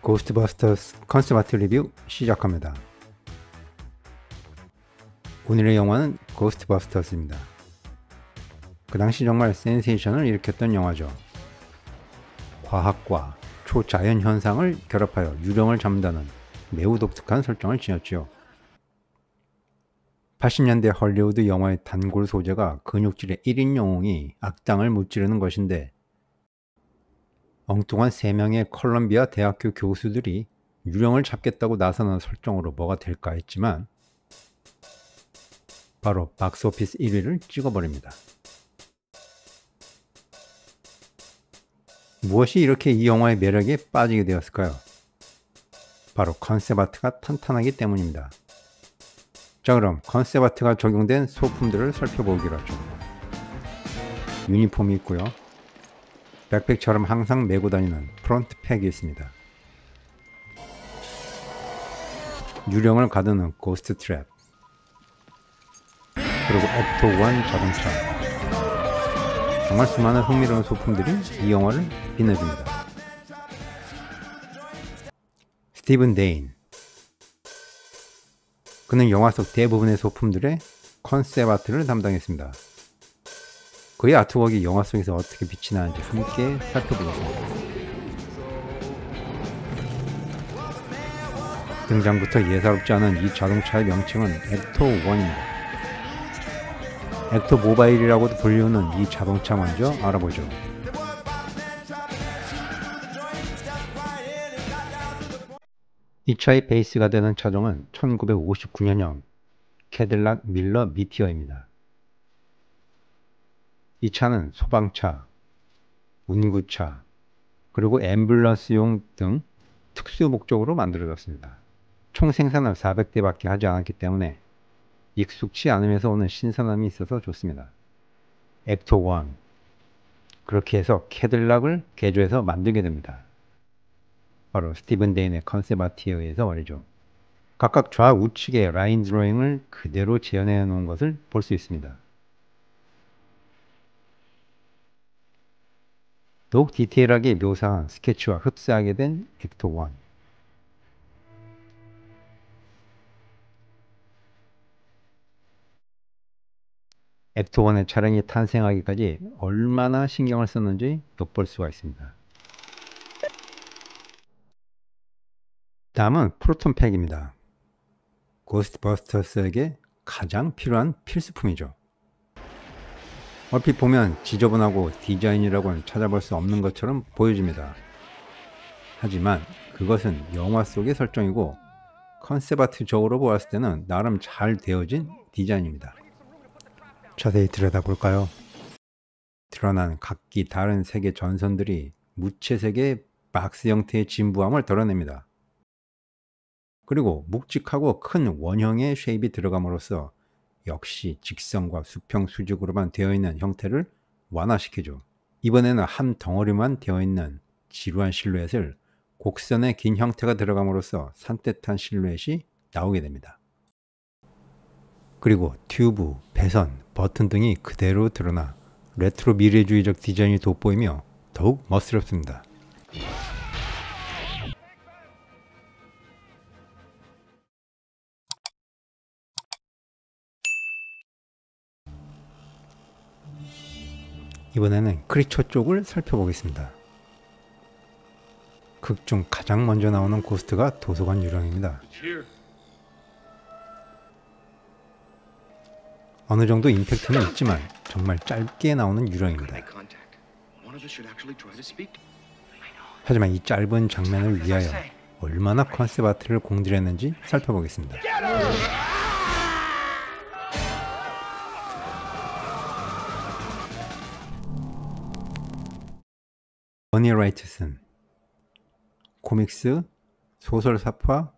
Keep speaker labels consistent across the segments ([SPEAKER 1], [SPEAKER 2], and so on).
[SPEAKER 1] 고스트버스터스 컨셉 아트 리뷰 시작합니다. 오늘의 영화는 고스트버스터스입니다. 그 당시 정말 센세이션을 일으켰던 영화죠. 과학과 초자연 현상을 결합하여 유령을 잡는다는 매우 독특한 설정을 지녔죠. 80년대 헐리우드 영화의 단골 소재가 근육질의 1인 영웅이 악당을 무찌르는 것인데, 엉뚱한 3명의 컬럼비아 대학교 교수들이 유령을 잡겠다고 나서는 설정으로 뭐가 될까 했지만 바로 박스오피스 1위를 찍어버립니다. 무엇이 이렇게 이 영화의 매력에 빠지게 되었을까요? 바로 컨셉 아트가 탄탄하기 때문입니다. 자, 그럼 컨셉 아트가 적용된 소품들을 살펴보기로 하죠. 유니폼이 있고요. 백팩처럼 항상 메고 다니는 프론트 팩이 있습니다. 유령을 가두는 고스트 트랩, 그리고 액토 1 자동차. 정말 수많은 흥미로운 소품들이 이 영화를 빛내줍니다. 스티븐 데인, 그는 영화 속 대부분의 소품들의 컨셉 아트를 담당했습니다. 그의 아트웍이 영화 속에서 어떻게 빛이 나는지 함께 살펴보겠습니다. 등장부터 예사롭지 않은 이 자동차의 명칭은 액토 1입니다. 액토 모바일이라고도 불리우는 이 자동차 먼저 알아보죠. 이 차의 베이스가 되는 차종은 1959년형 캐딜락 밀러 미티어입니다. 이 차는 소방차, 운구차, 그리고 앰뷸런스용 등 특수 목적으로 만들어졌습니다. 총 생산을 400대밖에 하지 않았기 때문에 익숙치 않으면서 오는 신선함이 있어서 좋습니다. 액토 1, 그렇게 해서 캐딜락을 개조해서 만들게 됩니다. 바로 스티븐 데인의 컨셉 아트에 의해서 말이죠. 각각 좌우측의 라인 드로잉을 그대로 재현해 놓은 것을 볼 수 있습니다. 더욱 디테일하게 묘사한 스케치와 흡사하게 된 액토 1. 액토 1의 촬영이 탄생하기까지 얼마나 신경을 썼는지 엿볼 수가 있습니다. 다음은 프로톤 팩입니다. 고스트버스터스에게 가장 필요한 필수품이죠. 얼핏 보면 지저분하고 디자인이라고는 찾아볼 수 없는 것처럼 보여집니다. 하지만 그것은 영화 속의 설정이고 컨셉 아트적으로 보았을 때는 나름 잘 되어진 디자인입니다. 자세히 들여다볼까요? 드러난 각기 다른 색의 전선들이 무채색의 박스 형태의 진부함을 드러냅니다. 그리고 묵직하고 큰 원형의 쉐입이 들어감으로써 역시 직선과 수평 수직으로만 되어 있는 형태를 완화시키죠. 이번에는 한 덩어리만 되어 있는 지루한 실루엣을 곡선의 긴 형태가 들어감으로써 산뜻한 실루엣이 나오게 됩니다. 그리고 튜브, 배선, 버튼 등이 그대로 드러나 레트로 미래주의적 디자인이 돋보이며 더욱 멋스럽습니다. 이번에는 크리처 쪽을 살펴보겠습니다. 극 중 가장 먼저 나오는 고스트가 도서관 유령입니다. 어느 정도 임팩트는 있지만 정말 짧게 나오는 유령입니다. 하지만 이 짧은 장면을 위하여 얼마나 컨셉 아트를 공들였는지 살펴보겠습니다. 버니 라이트슨, 코믹스, 소설 사파,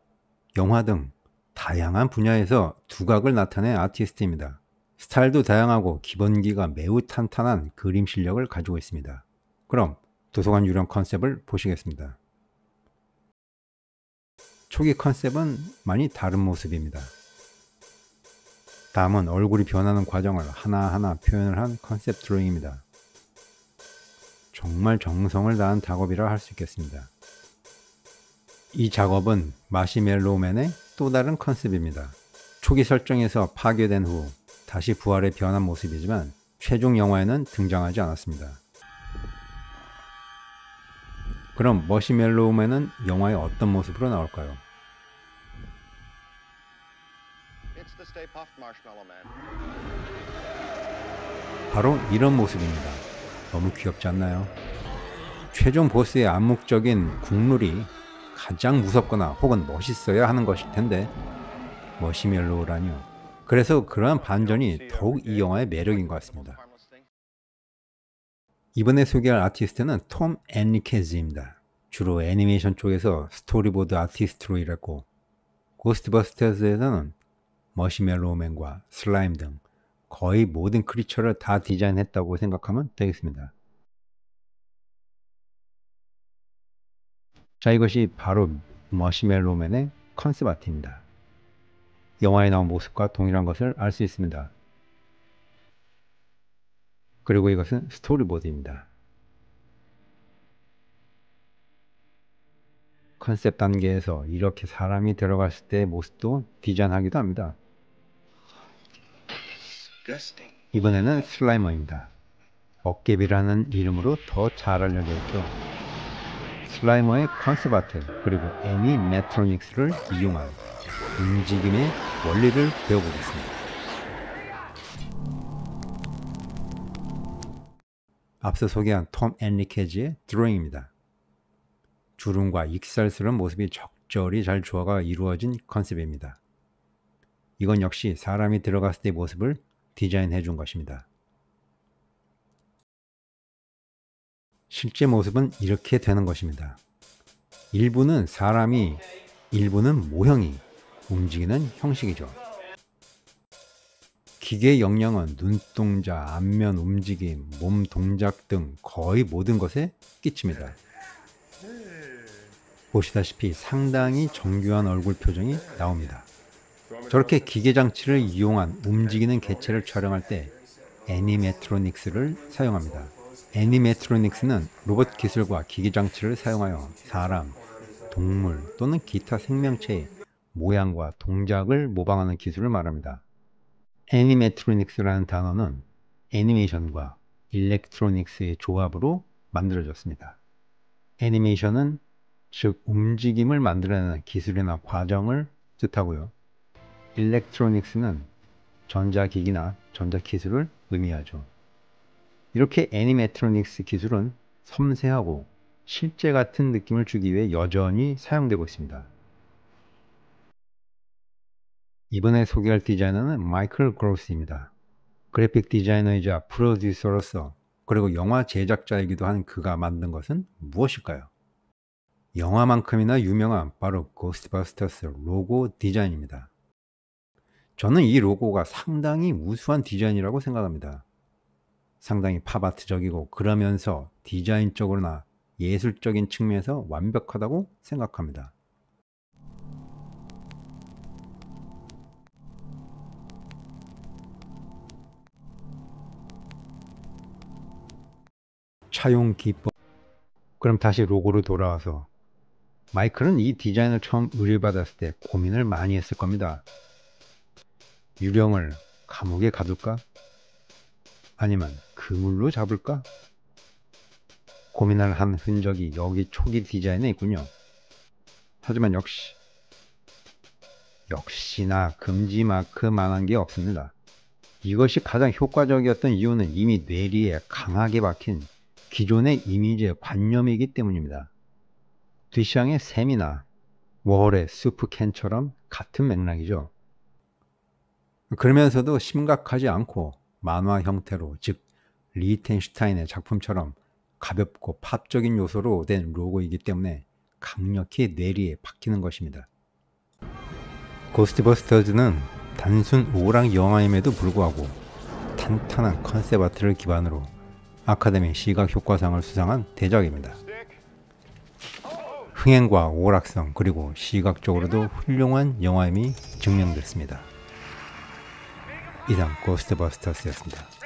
[SPEAKER 1] 영화 등 다양한 분야에서 두각을 나타낸 아티스트입니다. 스타일도 다양하고 기본기가 매우 탄탄한 그림 실력을 가지고 있습니다. 그럼 도서관 유령 컨셉을 보시겠습니다. 초기 컨셉은 많이 다른 모습입니다. 다음은 얼굴이 변하는 과정을 하나하나 표현을 한 컨셉 드로잉입니다. 정말 정성을 다한 작업이라 할 수 있겠습니다. 이 작업은 마시멜로우맨의 또 다른 컨셉입니다. 초기 설정에서 파괴된 후 다시 부활해 변한 모습이지만 최종 영화에는 등장하지 않았습니다. 그럼 머시멜로우맨은 영화에 어떤 모습으로 나올까요? 바로 이런 모습입니다. 너무 귀엽지 않나요? 최종 보스의 암묵적인 국룰이 가장 무섭거나 혹은 멋있어야 하는 것일 텐데 머시멜로우라니요. 그래서 그러한 반전이 더욱 이 영화의 매력인 것 같습니다. 이번에 소개할 아티스트는 톰 앤리케즈입니다. 주로 애니메이션 쪽에서 스토리보드 아티스트로 일했고 고스트버스터즈에서는 머시멜로우맨과 슬라임 등 거의 모든 크리처를 다 디자인했다고 생각하면 되겠습니다. 자, 이것이 바로 머시멜로우맨의 컨셉 아트입니다. 영화에 나온 모습과 동일한 것을 알 수 있습니다. 그리고 이것은 스토리보드입니다. 컨셉 단계에서 이렇게 사람이 들어갔을 때의 모습도 디자인하기도 합니다. 이번에는 슬라이머입니다. 어깨비라는 이름으로 더 잘 알려져 있죠. 슬라이머의 컨셉 아트 그리고 애니메트로닉스를 이용한 움직임의 원리를 배워보겠습니다. 앞서 소개한 톰 앤리케즈의 드로잉입니다. 주름과 익살스러운 모습이 적절히 잘 조화가 이루어진 컨셉입니다. 이건 역시 사람이 들어갔을 때의 모습을 디자인해 준 것입니다. 실제 모습은 이렇게 되는 것입니다. 일부는 사람이, 일부는 모형이 움직이는 형식이죠. 기계 역량은 눈동자, 안면 움직임, 몸 동작 등 거의 모든 것에 끼칩니다. 보시다시피 상당히 정교한 얼굴 표정이 나옵니다. 저렇게 기계 장치를 이용한 움직이는 개체를 촬영할 때 애니메트로닉스를 사용합니다. 애니메트로닉스는 로봇 기술과 기계 장치를 사용하여 사람, 동물 또는 기타 생명체의 모양과 동작을 모방하는 기술을 말합니다. 애니메트로닉스라는 단어는 애니메이션과 일렉트로닉스의 조합으로 만들어졌습니다. 애니메이션은 즉 움직임을 만들어내는 기술이나 과정을 뜻하고요. 일렉트로닉스는 전자기기나 전자기술을 의미하죠. 이렇게 애니메트로닉스 기술은 섬세하고 실제 같은 느낌을 주기 위해 여전히 사용되고 있습니다. 이번에 소개할 디자이너는 마이클 그로스입니다. 그래픽 디자이너이자 프로듀서로서 그리고 영화 제작자이기도 한 그가 만든 것은 무엇일까요? 영화만큼이나 유명한 바로 고스트버스터스 로고 디자인입니다. 저는 이 로고가 상당히 우수한 디자인이라고 생각합니다. 상당히 팝아트적이고 그러면서 디자인적으로나 예술적인 측면에서 완벽하다고 생각합니다. 차용 기법. 그럼 다시 로고로 돌아와서 마이클은 이 디자인을 처음 의뢰받았을 때 고민을 많이 했을 겁니다. 유령을 감옥에 가둘까? 아니면 그물로 잡을까? 고민을 한 흔적이 여기 초기 디자인에 있군요. 하지만 역시나 금지 마크만한 게 없습니다. 이것이 가장 효과적이었던 이유는 이미 뇌리에 강하게 박힌 기존의 이미지의 관념이기 때문입니다. 뒤샹의 샘이나 워홀의 수프캔처럼 같은 맥락이죠. 그러면서도 심각하지 않고 만화 형태로, 즉 리히텐슈타인의 작품처럼 가볍고 팝적인 요소로 된 로고이기 때문에 강력히 뇌리에 박히는 것입니다. 고스트버스터즈는 단순 오락 영화임에도 불구하고 탄탄한 컨셉 아트를 기반으로 아카데미 시각효과상을 수상한 대작입니다. 흥행과 오락성 그리고 시각적으로도 훌륭한 영화임이 증명됐습니다. 이상 고스트버스터스였습니다.